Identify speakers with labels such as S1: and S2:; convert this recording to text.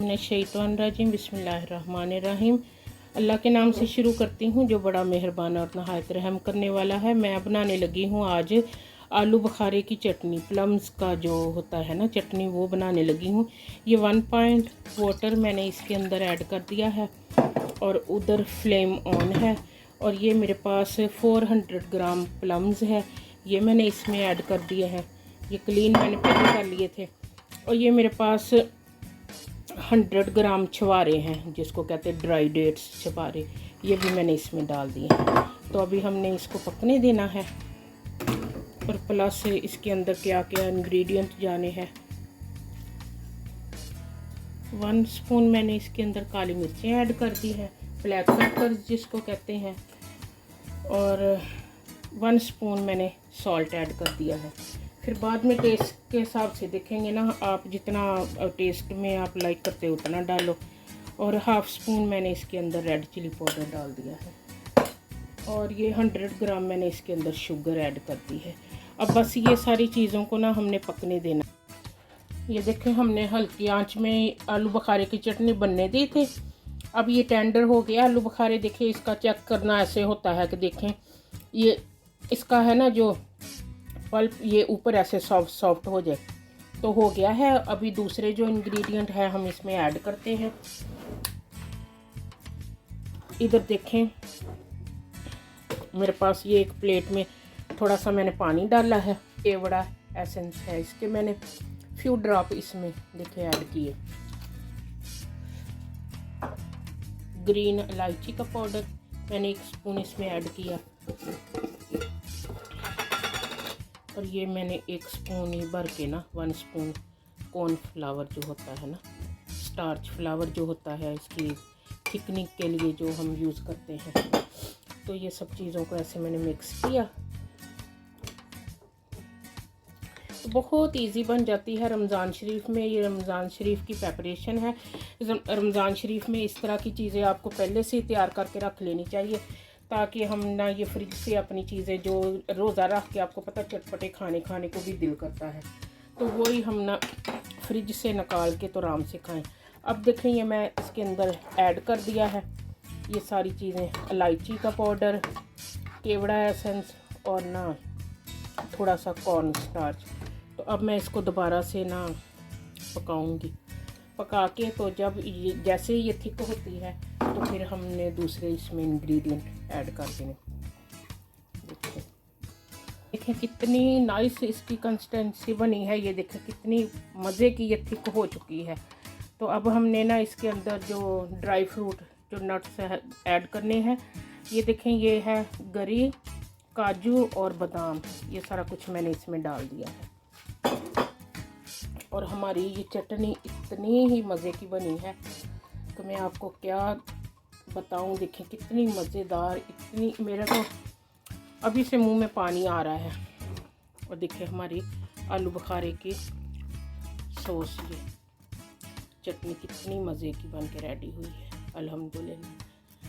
S1: शैतानरजीम बिस्मिल्लाहिर्रहमानिर्रहीम। अल्लाह के नाम से शुरू करती हूँ जो बड़ा मेहरबान और नहायत रहम करने वाला है। मैं बनाने लगी हूँ आज आलू बुखारे की चटनी, प्लम्स का जो होता है ना चटनी, वो बनाने लगी हूँ। ये 1 पॉइंट वाटर मैंने इसके अंदर ऐड कर दिया है और उधर फ्लेम ऑन है। और ये मेरे पास 400 ग्राम प्लम्स है, ये मैंने इसमें ऐड कर दिए हैं। ये क्लीन मैंने पहले कर लिए थे। और ये मेरे पास 100 ग्राम छुआरे हैं, जिसको कहते हैं ड्राई डेट्स छुआरे, ये भी मैंने इसमें डाल दिए हैं। तो अभी हमने इसको पकने देना है। और प्लस इसके अंदर क्या क्या इंग्रेडिएंट जाने हैं। 1 स्पून मैंने इसके अंदर काली मिर्चें ऐड कर दी है, ब्लैक पेपर जिसको कहते हैं। और 1 स्पून मैंने सॉल्ट ऐड कर दिया है। फिर बाद में टेस्ट के हिसाब से देखेंगे ना, आप जितना टेस्ट में आप लाइक करते हो उतना डालो। और 1/2 स्पून मैंने इसके अंदर रेड चिली पाउडर डाल दिया है। और ये 100 ग्राम मैंने इसके अंदर शुगर ऐड कर दी है। अब बस ये सारी चीज़ों को ना हमने पकने देना। ये देखें, हमने हल्की आंच में आलू बुखारे की चटनी बनने दी थी। अब ये टेंडर हो गया आलू बुखारे। देखिए, इसका चेक करना ऐसे होता है कि देखें, ये इसका है ना जो पल्प, ये ऊपर ऐसे सॉफ्ट सॉफ्ट हो जाए तो हो गया है। अभी दूसरे जो इंग्रेडिएंट है हम इसमें ऐड करते हैं। इधर देखें, मेरे पास ये एक प्लेट में थोड़ा सा मैंने पानी डाला है, केवड़ा एसेंस है इसके, मैंने फ्यू ड्रॉप इसमें देखे ऐड किए। ग्रीन इलायची का पाउडर मैंने 1 स्पून इसमें ऐड किया। और ये मैंने 1 स्पून ही भर के ना 1 स्पून कॉर्नफ्लावर जो होता है ना, स्टार्च फ्लावर जो होता है, इसकी थिकनिंग के लिए जो हम यूज़ करते हैं। तो ये सब चीज़ों को ऐसे मैंने मिक्स किया। तो बहुत इजी बन जाती है रमज़ान शरीफ में। ये रमज़ान शरीफ की प्रेपरेशन है। रमज़ान शरीफ में इस तरह की चीज़ें आपको पहले से तैयार करके रख लेनी चाहिए, ताकि हम ना ये फ्रिज से अपनी चीज़ें जो रोज़ा रख के, आपको पता चटपटे खाने को भी दिल करता है, तो वही हम ना फ्रिज से निकाल के तो आराम से खाएं। अब देखें, ये मैं इसके अंदर ऐड कर दिया है ये सारी चीज़ें, इलायची का पाउडर, केवड़ा एसेंस और ना थोड़ा सा कॉर्न स्टार्च। तो अब मैं इसको दोबारा से ना पकाऊंगी। पका के तो जब ये जैसे ये थिक होती है तो फिर हमने दूसरे इसमें इंग्रेडिएंट ऐड कर देने। देखें कितनी नाइस इसकी कंसिस्टेंसी बनी है। ये देखें कितनी मज़े की ये थिक हो चुकी है। तो अब हमने ना इसके अंदर जो ड्राई फ्रूट, जो नट्स ऐड करने हैं। ये देखें, ये है गरी, काजू और बादाम, ये सारा कुछ मैंने इसमें डाल दिया है। और हमारी ये चटनी इतनी ही मज़े की बनी है तो मैं आपको क्या बताऊं। देखें कितनी मज़ेदार, इतनी, मेरा तो अभी से मुंह में पानी आ रहा है। और देखिए हमारी आलू बुखारे की सॉस, ये चटनी कितनी मज़े की बन के रेडी हुई है, अल्हम्दुलिल्लाह।